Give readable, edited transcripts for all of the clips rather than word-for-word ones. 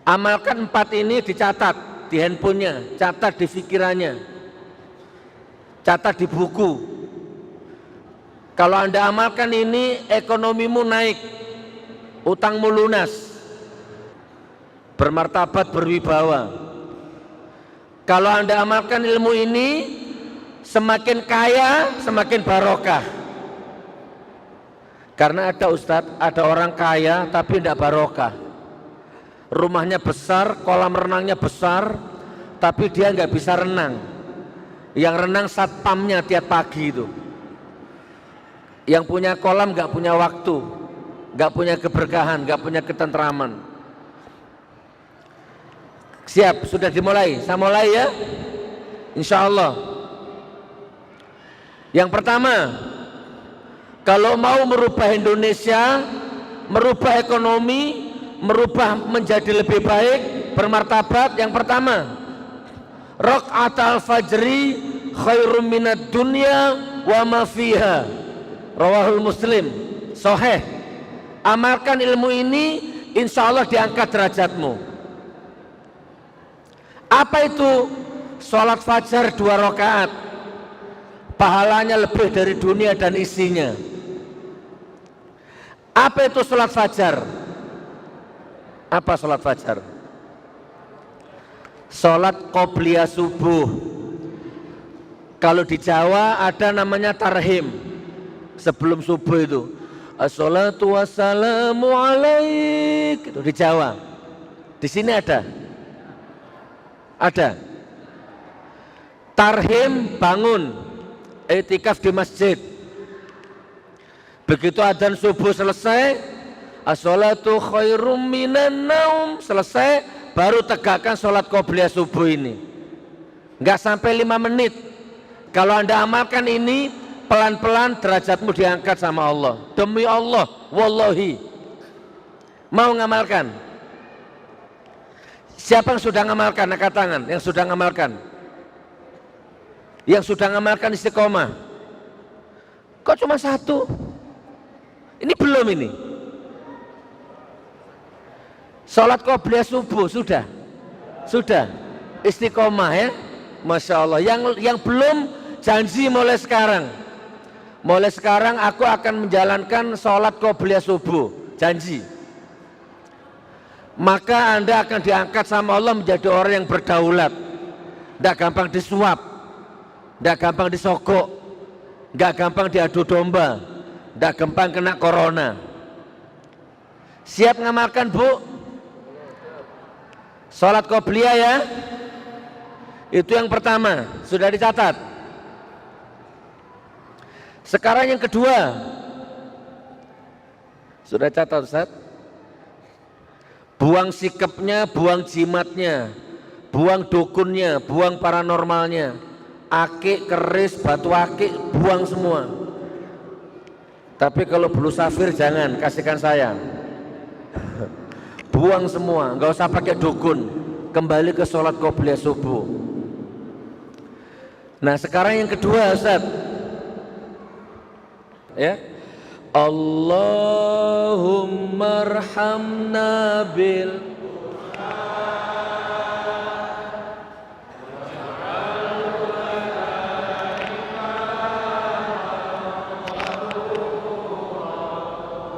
Amalkan 4 ini, dicatat di handphonenya, catat di pikirannya, catat di buku. Kalau Anda amalkan ini, ekonomimu naik, utangmu lunas, bermartabat, berwibawa. Kalau Anda amalkan ilmu ini, semakin kaya, semakin barokah. Karena ada Ustadz, ada orang kaya tapi tidak barokah. Rumahnya besar, kolam renangnya besar, tapi dia nggak bisa renang. Yang renang satpamnya tiap pagi itu. Yang punya kolam nggak punya waktu, nggak punya keberkahan, nggak punya ketentraman. Siap, sudah dimulai. Saya mulai ya, insya Allah. Yang pertama, kalau mau merubah Indonesia, merubah ekonomi, merubah menjadi lebih baik, bermartabat, yang pertama, raq'atal fajri khairum minad dunya wa ma fiha. Rawahul Muslim, sahih. Amalkan ilmu ini, insya Allah diangkat derajatmu. Apa itu? Sholat fajar 2 rakaat, pahalanya lebih dari dunia dan isinya. Apa itu sholat fajar? Apa sholat fajar? Sholat qobliyah subuh. Kalau di Jawa ada namanya tarhim, sebelum subuh itu. Assalatu wassalamu alaik, itu di Jawa. Di sini ada? Ada. Tarhim, bangun, i'tikaf di masjid. Begitu adzan subuh selesai, as-sholatu khairum minan naum, selesai, baru tegakkan sholat qobliyah subuh ini. Enggak sampai 5 menit. Kalau Anda amalkan ini, pelan-pelan derajatmu diangkat sama Allah. Demi Allah, wallahi. Mau ngamalkan? Siapa yang sudah ngamalkan? Angkat tangan. Yang sudah ngamalkan. Yang sudah ngamalkan istiqomah. Kok cuma 1? Ini belum ini. Sholat qobliyah subuh sudah, sudah istiqomah ya, masya Allah. Yang belum, janji mulai sekarang. Mulai sekarang aku akan menjalankan sholat qobliyah subuh, janji. Maka Anda akan diangkat sama Allah menjadi orang yang berdaulat. Tidak gampang disuap, tidak gampang disogok, tidak gampang diadu domba, tidak gampang kena corona. Siap ngamalkan Bu? Sholat qobliyah ya. Itu yang pertama, sudah dicatat. Sekarang yang kedua, sudah catat Ustaz? Buang sikapnya, buang jimatnya, buang dukunnya, buang paranormalnya, akik, keris, batu akik, buang semua. Tapi kalau blue safir jangan, kasihkan saya. Buang semua, nggak usah pakai dukun. Kembali ke sholat qobliyah subuh. Nah sekarang yang kedua Ustaz, ya, Allahumma arhamna bil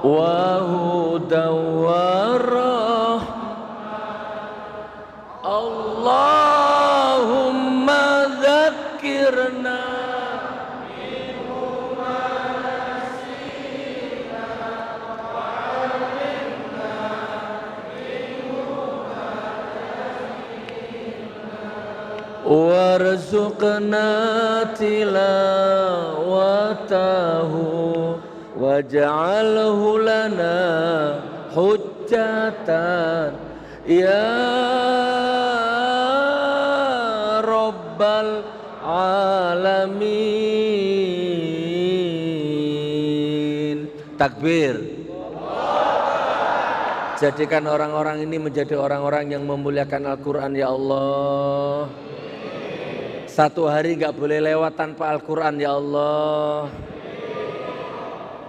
wa hudan wa rahmah. Allahumma dzakirna warzuqna tilawatahu waj'alhu lana hujjatan ya rabbal alamin. Takbir. Jadikan orang-orang ini menjadi orang-orang yang memuliakan Al-Quran ya Allah. Satu hari gak boleh lewat tanpa Al-Quran ya Allah.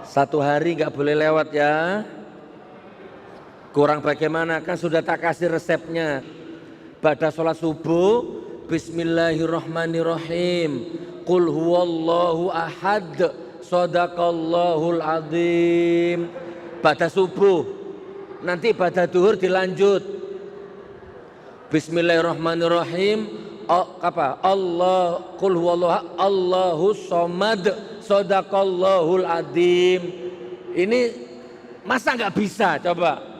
Satu hari gak boleh lewat ya. Kurang bagaimana, kan sudah tak kasih resepnya. Pada sholat subuh, Bismillahirrahmanirrahim, Qul huwallahu ahad, Sadaqallahul azim. Pada subuh, nanti pada duhur dilanjut Bismillahirrahmanirrahim, Allah, Qul huwallahu Allahu somad, Sadaqallahul azim. Ini masa nggak bisa coba?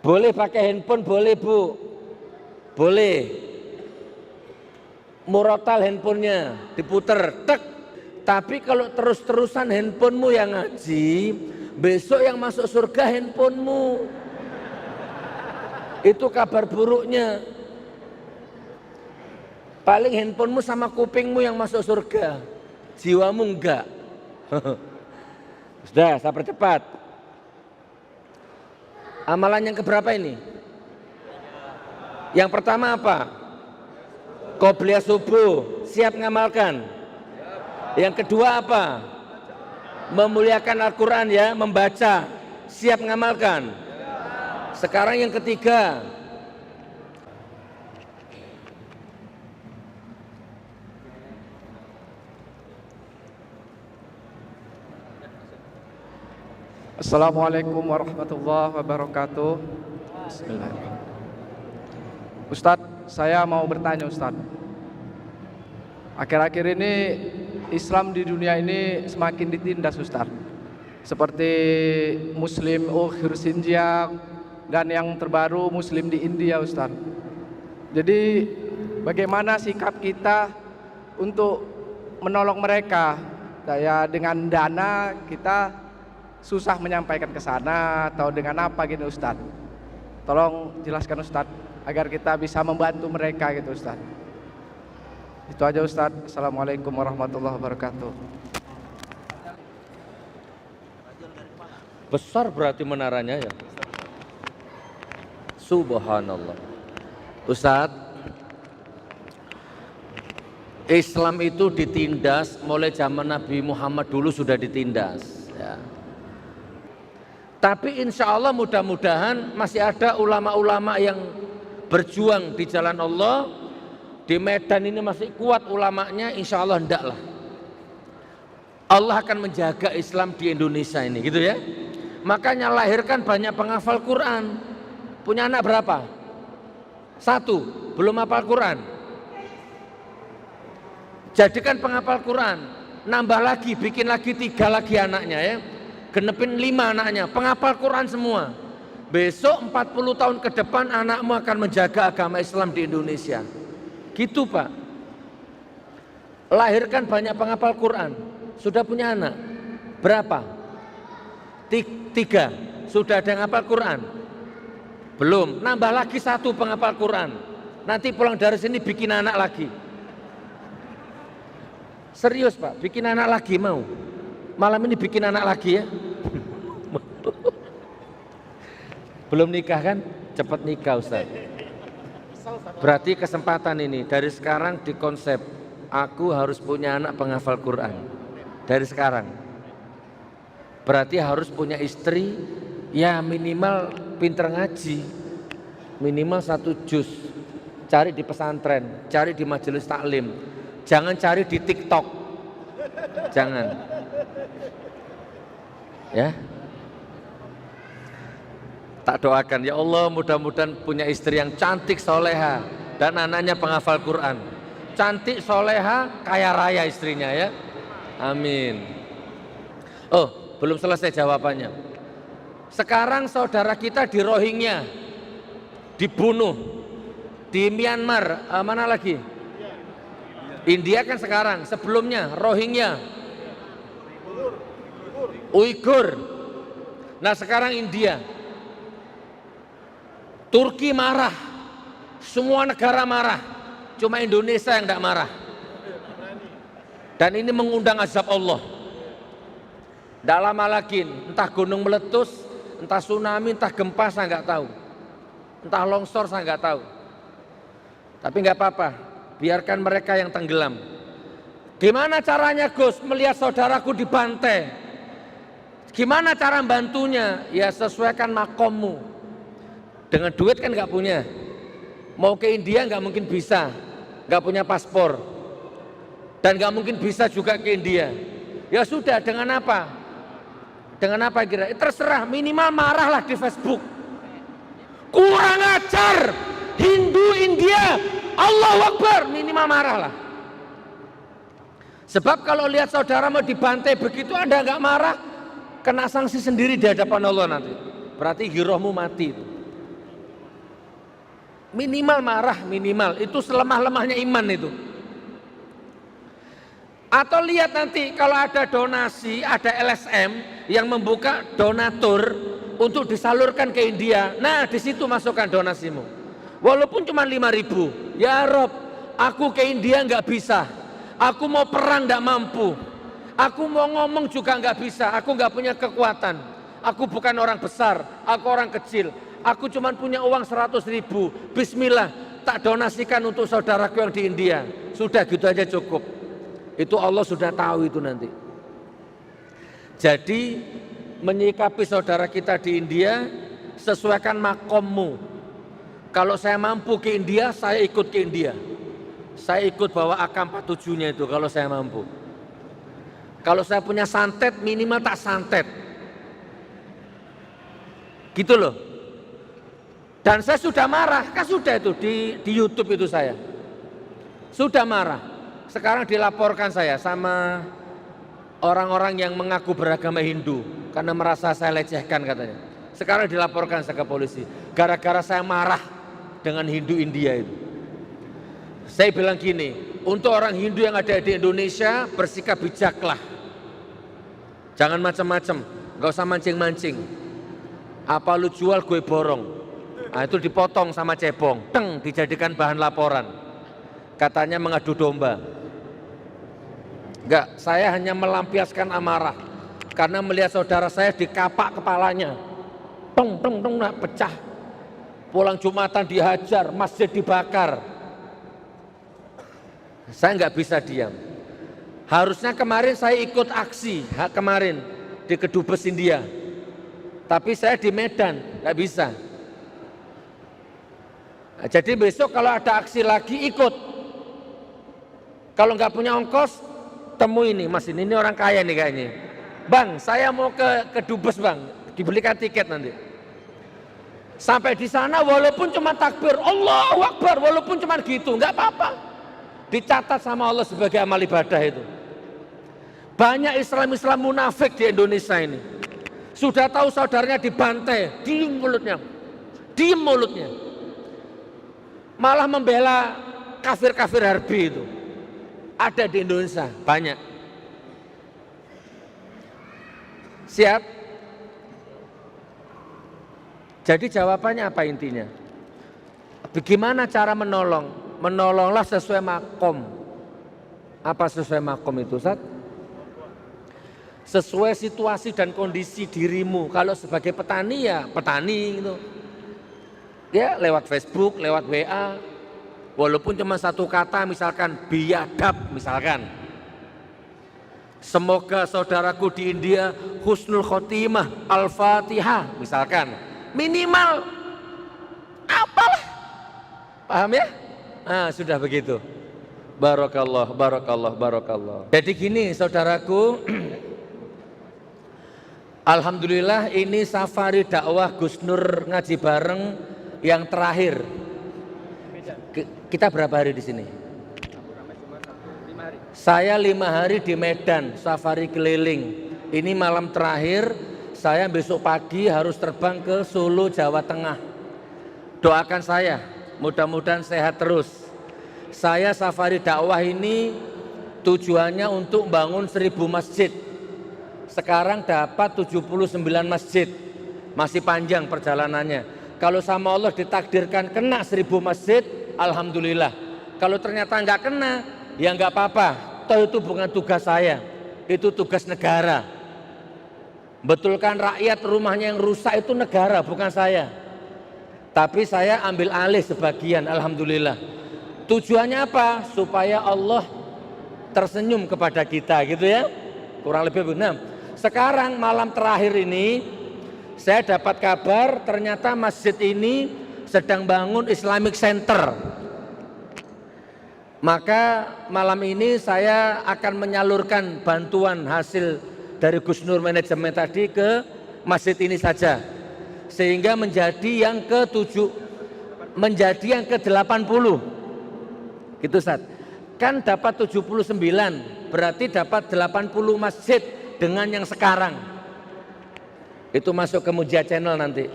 Boleh pakai handphone, boleh Bu, boleh. Murotal handphonenya diputer, tek. Tapi kalau terus-terusan handphonemu yang ngaji, besok yang masuk surga handphonemu. Itu kabar buruknya. Paling handphonemu sama kupingmu yang masuk surga, jiwamu enggak. Sudah, saya percepat. Amalan yang keberapa ini? Yang pertama apa? Qobliyah subuh, siap ngamalkan. Yang kedua apa? Memuliakan Al-Quran ya, membaca, siap ngamalkan. Sekarang yang ketiga, Assalamualaikum warahmatullahi wabarakatuh. Bismillahirrahmanirrahim. Ustadz, saya mau bertanya Ustadz. Akhir-akhir ini Islam di dunia ini semakin ditindas Ustadz. Seperti Muslim Uyghur Xinjiang dan yang terbaru Muslim di India Ustadz. Jadi bagaimana sikap kita untuk menolong mereka? Kayak dengan dana kita susah menyampaikan ke sana atau dengan apa gitu Ustadz. Tolong jelaskan Ustadz agar kita bisa membantu mereka gitu Ustadz. Itu aja Ustadz. Assalamualaikum warahmatullahi wabarakatuh. besar berarti menaranya ya. Subhanallah. Ustadz, Islam itu ditindas mulai zaman Nabi Muhammad dulu sudah ditindas ya. Tapi insya Allah mudah-mudahan masih ada ulama-ulama yang berjuang di jalan Allah. Di Medan ini masih kuat ulamanya, insya Allah hendaklah Allah akan menjaga Islam di Indonesia ini gitu ya. Makanya lahirkan banyak penghafal Quran. Punya anak berapa? 1, belum hafal Quran. Jadikan penghafal Quran, nambah lagi, bikin lagi 3 lagi anaknya ya. Genepin 5 anaknya, penghafal Quran semua. Besok 40 tahun ke depan anakmu akan menjaga agama Islam di Indonesia. Gitu Pak. Lahirkan banyak penghafal Quran. Sudah punya anak? Berapa? 3. Sudah ada yang hafal Quran? Belum. Nambah lagi 1 penghafal Quran. Nanti pulang dari sini bikin anak lagi. Serius Pak, bikin anak lagi mau? Malam ini bikin anak lagi ya. Belum nikah kan? Cepat nikah Ustaz. Berarti kesempatan ini dari sekarang dikonsep, aku harus punya anak penghafal Quran. Dari sekarang. Berarti harus punya istri ya minimal pinter ngaji. Minimal 1 juz. Cari di pesantren, cari di majelis taklim. Jangan cari di TikTok. Jangan. Ya. Tak doakan ya Allah mudah-mudahan punya istri yang cantik soleha dan anaknya penghafal Quran. Cantik soleha kaya raya istrinya ya. Amin. Oh belum selesai jawabannya. Sekarang saudara kita di Rohingya dibunuh di Myanmar, mana lagi? India kan sekarang, sebelumnya Rohingya, Uighur. Nah sekarang India. Turki marah, semua negara marah, cuma Indonesia yang tidak marah. Dan ini mengundang azab Allah. Tidak lama lagi, entah gunung meletus, entah tsunami, entah gempa saya nggak tahu, entah longsor saya nggak tahu. Tapi nggak apa-apa, biarkan mereka yang tenggelam. Gimana caranya Gus melihat saudaraku dibantai? Gimana cara bantunya? Ya sesuaikan makommu. Dengan duit kan nggak punya. Mau ke India nggak mungkin bisa, nggak punya paspor, dan nggak mungkin bisa juga ke India. Ya sudah, dengan apa? Dengan apa kira? Terserah, minimal marahlah di Facebook. Kurang ajar, Hindu India, Allahu Akbar, minimal marahlah. Sebab kalau lihat saudara mau dibantai begitu, Anda nggak marah, kena sanksi sendiri di hadapan Allah nanti. Berarti girohmu mati. Minimal marah, minimal. Itu selemah-lemahnya iman itu. Atau lihat nanti kalau ada donasi, ada LSM yang membuka donatur untuk disalurkan ke India. Nah, di situ masukkan donasimu. Walaupun cuma 5.000. Ya Rob, aku ke India nggak bisa. Aku mau perang nggak mampu. Aku mau ngomong juga nggak bisa. Aku nggak punya kekuatan. Aku bukan orang besar. Aku orang kecil. Aku cuma punya uang 100.000. Bismillah, tak donasikan untuk saudaraku yang di India. Sudah gitu aja cukup. Itu Allah sudah tahu itu nanti. Jadi menyikapi saudara kita di India, sesuaikan makommu. Kalau saya mampu ke India, saya ikut ke India. Saya ikut bawa AK-47-nya itu kalau saya mampu. Kalau saya punya santet, minimal tak santet. Gitu loh. Dan saya sudah marah, kan sudah itu di YouTube itu saya. Sudah marah. Sekarang dilaporkan saya sama orang-orang yang mengaku beragama Hindu karena merasa saya lecehkan katanya. Sekarang dilaporkan saya ke polisi gara-gara saya marah dengan Hindu India itu. Saya bilang gini, untuk orang Hindu yang ada di Indonesia bersikap bijaklah. Jangan macam-macam, gak usah mancing-mancing. Apa lu jual gue borong. Nah, itu dipotong sama cebong, teng, dijadikan bahan laporan. Katanya mengadu domba. Enggak, saya hanya melampiaskan amarah karena melihat saudara saya dikapak kepalanya, tong tong tong, nah, pecah. Pulang Jumatan dihajar, masjid dibakar. Saya nggak bisa diam. Harusnya kemarin saya ikut aksi kemarin di Kedubes India, tapi saya di Medan nggak bisa. Nah, jadi besok kalau ada aksi lagi ikut. Kalau nggak punya ongkos, temu ini Mas, ini orang kaya nih kayaknya. Bang, saya mau ke Dubes bang, dibelikan tiket nanti. Sampai di sana walaupun cuma takbir, Allahu Akbar, walaupun cuma gitu, nggak apa-apa. Dicatat sama Allah sebagai amal ibadah itu. Banyak Islam-Islam munafik di Indonesia ini. Sudah tahu saudaranya dibantai, diem mulutnya. Diem mulutnya. Malah membela kafir-kafir harbi itu. Ada di Indonesia, banyak. Siap? Jadi jawabannya apa intinya? Bagaimana cara menolong? Menolonglah sesuai makom. Apa sesuai makom itu, Ustaz? Sesuai situasi dan kondisi dirimu. Kalau sebagai petani ya petani gitu. Ya lewat Facebook, lewat WA. Walaupun cuma satu kata misalkan biadab misalkan. Semoga saudaraku di India husnul khotimah al-fatihah misalkan. Minimal apalah. Paham ya? Nah, sudah begitu. Barakallah, barakallah, barakallah. Jadi gini saudaraku, alhamdulillah ini safari dakwah Gus Nur ngaji bareng yang terakhir. Kita berapa hari di sini? Saya 5 hari di Medan, safari keliling. Ini malam terakhir, saya besok pagi harus terbang ke Solo, Jawa Tengah. Doakan saya, mudah-mudahan sehat terus. Saya safari dakwah ini tujuannya untuk bangun 1000 masjid. Sekarang dapat 79 masjid, masih panjang perjalanannya. Kalau sama Allah ditakdirkan kena 1000 masjid, alhamdulillah. Kalau ternyata nggak kena, ya nggak apa-apa. Toh itu bukan tugas saya, itu tugas negara. Betulkan rakyat rumahnya yang rusak itu negara, bukan saya. Tapi saya ambil alih sebagian, alhamdulillah. Tujuannya apa? Supaya Allah tersenyum kepada kita, gitu ya. Kurang lebih benar. sekarang malam terakhir ini saya dapat kabar ternyata masjid ini sedang bangun Islamic Center. Maka malam ini saya akan menyalurkan bantuan hasil dari Gus Nur manajemen tadi ke masjid ini saja, sehingga menjadi yang ke-7, menjadi yang ke-80. Gitu Ustaz. Kan dapat 79, berarti dapat 80 masjid dengan yang sekarang. Itu masuk ke Mujia Channel nanti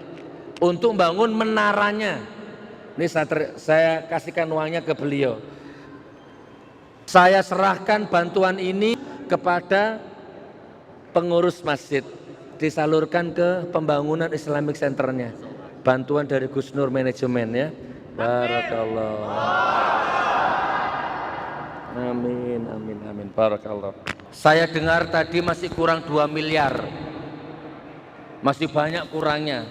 untuk bangun menaranya. Ini saya kasihkan uangnya ke beliau. Saya serahkan bantuan ini kepada pengurus masjid, disalurkan ke pembangunan Islamic Centernya. Bantuan dari Gus Nur manajemen ya. Barakallah. Amin, amin, amin. Barakallah. Saya dengar tadi masih kurang 2 miliar. Masih banyak kurangnya.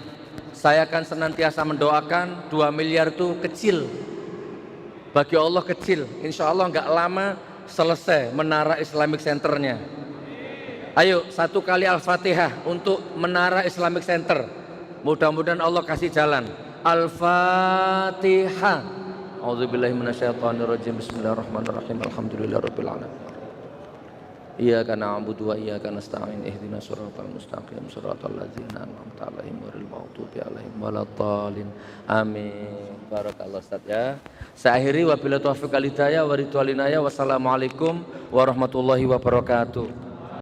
Saya akan senantiasa mendoakan 2 miliar itu kecil. Bagi Allah kecil, insya Allah nggak lama selesai menara Islamic Centernya. Ayo satu kali Al-Fatihah untuk menara Islamic Center. Mudah-mudahan Allah kasih jalan. Al-Fatihah. A'udzubillahi minasyaitonirrajim. Bismillahirrahmanirrahim. Alhamdulillahirabbil alamin. Iyyaka na'budu wa iyyaka nasta'in. Ihdinas siratal mustaqim. Siratal ladzina an'amta 'alaihim ghairil maghdubi 'alaihim waladdallin. Amin. Barakallahu Ustaz ya. Saya akhiri wabillahi taufiq wal hidayah wa ridwan linaya. Wassalamualaikum warahmatullahi wabarakatuh.